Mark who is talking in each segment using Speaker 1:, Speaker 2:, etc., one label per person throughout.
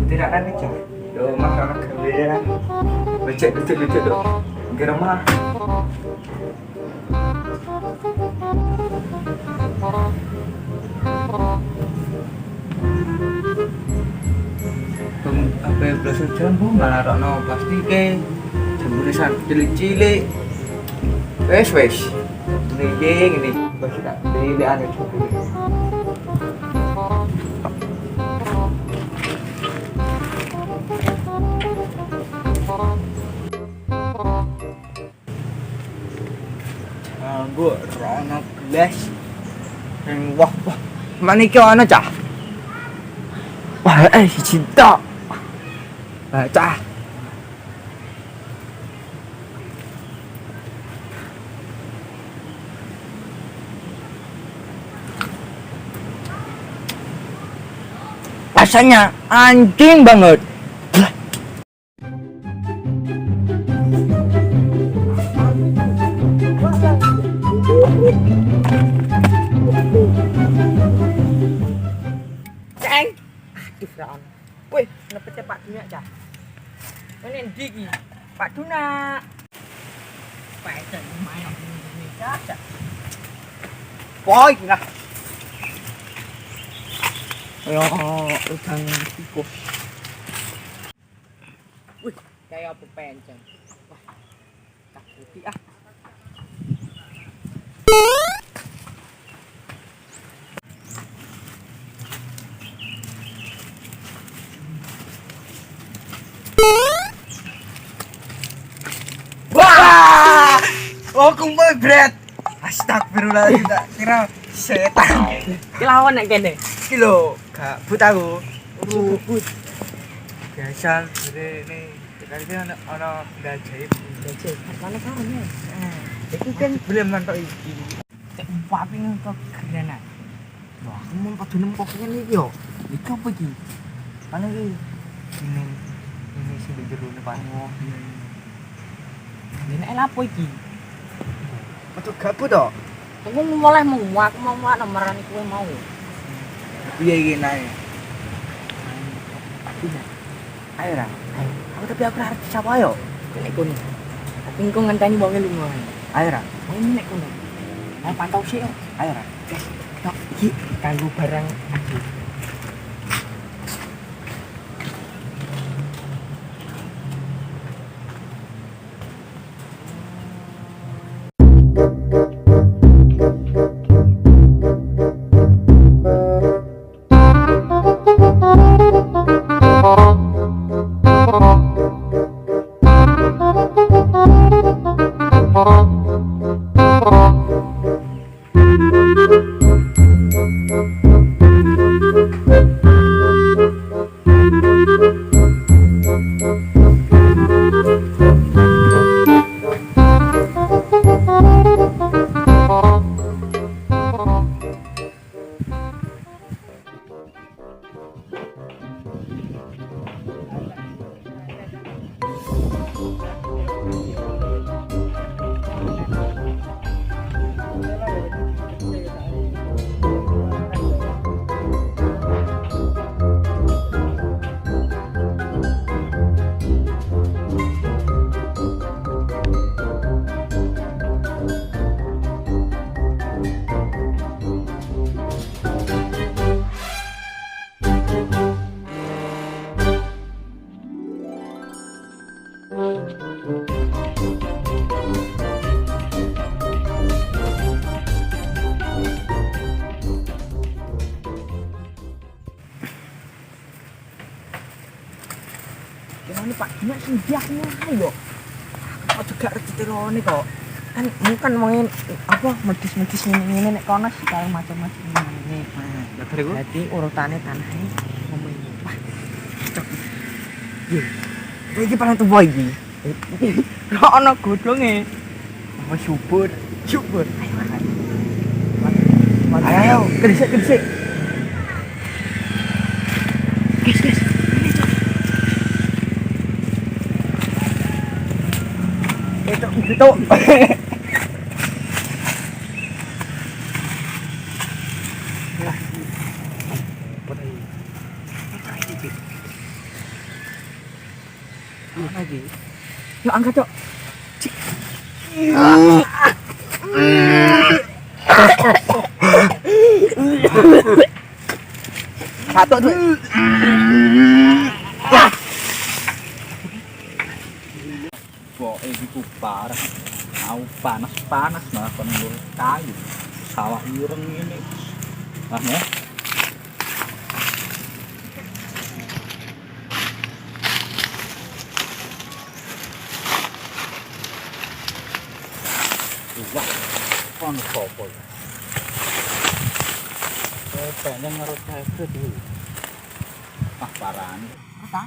Speaker 1: Tidak ada nih cah. Do makan kalian. Becek betul do. Geremah. Apa belasang jambu malah rono plastike. Jambune cilik-cilik. Wes. Ini. Bos tak beli ane cukup. Bu, rono gelas. Wah. Mana iki ana cah? Wah, cinta. Cah. Rasanya anjing banget. Ceng. Aduh, Ron. Wih, nepete Pak Duna, Cah. Ini ndi iki? Pak Duna. Paeten mayo Indonesia, Cah. Boy, lah. Ayo, udang tikus. Wih, kayak apa penceng. Wah, tak putih ah. Wah! Oh, kumpul bread. Astagfirullah, tak kira setan.
Speaker 2: Kelawan nek kene.
Speaker 1: Iki lho, gak but aku. But. Biasa ini tekan ana gajaib.
Speaker 2: Gajaib. Mana karone?
Speaker 1: Iki kan belum mantok iki.
Speaker 2: Cek papi kok kerenan.
Speaker 1: Wah, aku mau padha nempok ngene iki yo. Iki apa iki? Mana iki? Ini sing di jero ne Pak. Oh,
Speaker 2: ini lapo iki?
Speaker 1: Metu gabut to?
Speaker 2: Aku mulai muak, aku mau nomoran kowe mau.
Speaker 1: Piye iki nae?
Speaker 2: Iya.
Speaker 1: Ayo ra.
Speaker 2: Ayo.
Speaker 1: Aku tapi aku arep sapa yo?
Speaker 2: Nek kono. Tapi engko ngenteni wonge lunga.
Speaker 1: Ayo ra.
Speaker 2: Ayo nek kono. Ayo pantau sik yo.
Speaker 1: Ayo ra.
Speaker 2: Guys, tok iki kanggo barang aku. ini Pak Dina sediaknya ayo. Kok juga retirone kok. Kan bukan main apa medis-medis ini nek kono segala macam-macam ini.
Speaker 1: Lah bariku.
Speaker 2: Jadi urutannya tanahnya ngomong wah. Cocok. Yo. Iki paling tuwa iki. Ora ono godhonge.
Speaker 1: Apa subur?
Speaker 2: Subur. Ayo, kedisik. Guys. Itu.
Speaker 1: Lagi.
Speaker 2: Yuk angkat, Cok. Satu tuh.
Speaker 1: Wah, iku parah. Mau panas malah kon kayu. Sawah ireng ini. Nah, ya. Wah, kon sopo. Pengen ngerut saya dulu. Ah, paran.
Speaker 2: Apa?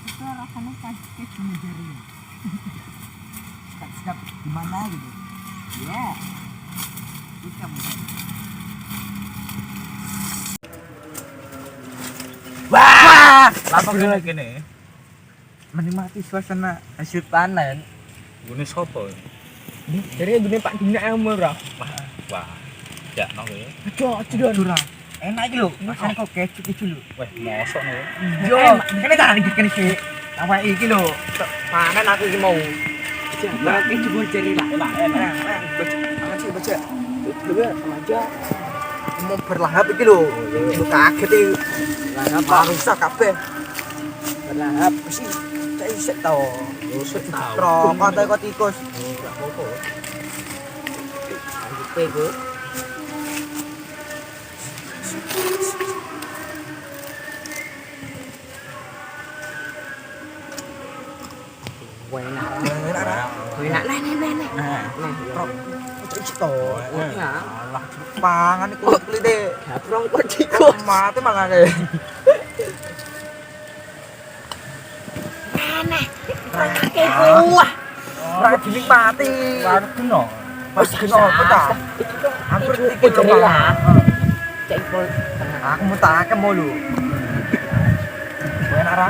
Speaker 2: Itu rasanya kayak gini jari. Sedap gimana gitu. Ya. Bisa mungkin.
Speaker 1: Wah, apa lagi nih? Menikmati suasana hasil panen. Gune sopo?
Speaker 2: Jadi gini Pak Dina yang murah.
Speaker 1: Wah. Ya no ya.
Speaker 2: Aduh, curang.
Speaker 1: Enak iki lho.
Speaker 2: Makan kok keju iki lho.
Speaker 1: Weh, mosok nih.
Speaker 2: Yo, kene tak iki kene sik. Awak iki lho, panen aku iki mau. Jangan keju bol jeri lah.
Speaker 1: Enak.
Speaker 2: Baca. Dulu sama aja. Mau berlahap iki lho. Lu kaget iki. Lahap rusak kabeh. Berlahap sih. Saya isek tau.
Speaker 1: Rusak tau.
Speaker 2: Trok pantai kok tikus.
Speaker 1: Ora apa-apa.
Speaker 2: Pego. Enak nih.
Speaker 1: Nah,
Speaker 2: Trok. Cito. Ya.
Speaker 1: alah pangan iku klite.
Speaker 2: Gabrong kok tikus.
Speaker 1: Mati malah deh.
Speaker 2: Wah.
Speaker 1: Ora dinikmati. Ora kena. Pas kena apa ta? Hampir tikus lah.
Speaker 2: Cekpol.
Speaker 1: Aku mau tak mau lu. Enak ra?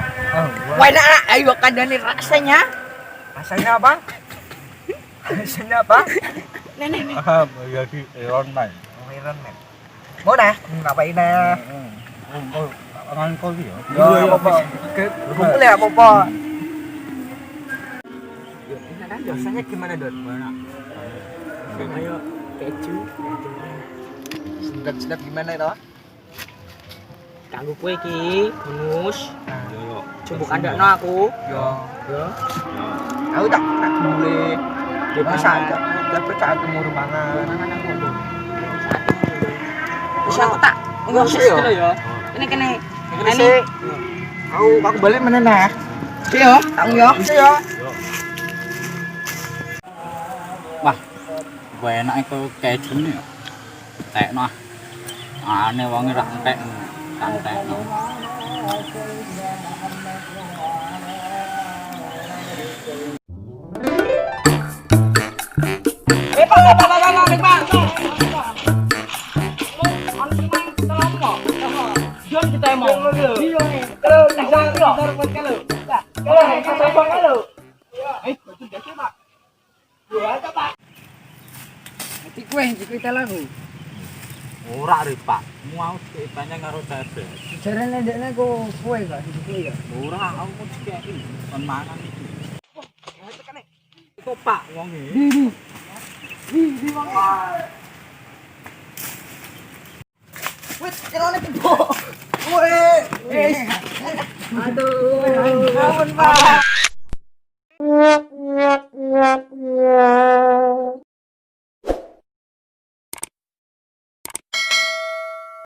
Speaker 2: Wah, enak. Ayo kandani rasanya.
Speaker 1: Rasanya apa? Rasanya apa?
Speaker 2: Nenek.
Speaker 1: Ah, ya di Iron Man. Iron Man. Mau dah? Ngapain dah? Ngan kau dia. Ya, apa? Kumpul ya, apa?
Speaker 2: Rasanya gimana, Don? Enak. Ayo keju.
Speaker 1: Sedap gimana itu?
Speaker 2: Kanggo kowe iki, bonus.
Speaker 1: Yo.
Speaker 2: Coba kandakno aku.
Speaker 1: Yo.
Speaker 2: Yo.
Speaker 1: Aku tak boleh. Dia masa tak percaya kamu rumangan.
Speaker 2: Mangan aku. Bisa aku tak
Speaker 1: Ngoses
Speaker 2: ngoses
Speaker 1: yo.
Speaker 2: dulu ya. Kene.
Speaker 1: Ini sih. Aku balik mana nah?
Speaker 2: Oke yo.
Speaker 1: Tang yo. Bisa yo.
Speaker 3: Wah, gue enak itu keju nih ya. Tekno ah. Aneh wonge ra entek. Santekno. Ora ripak. Mau ditanya karo tebe.
Speaker 2: Jarane ndekne ku kowe gak dikiki ya.
Speaker 3: Ora, aku dikeki kon mangan iki. Iku Pak wonge.
Speaker 2: Di wong. Wis kerone tiba. Kowe. Aduh. Ampun, Pak.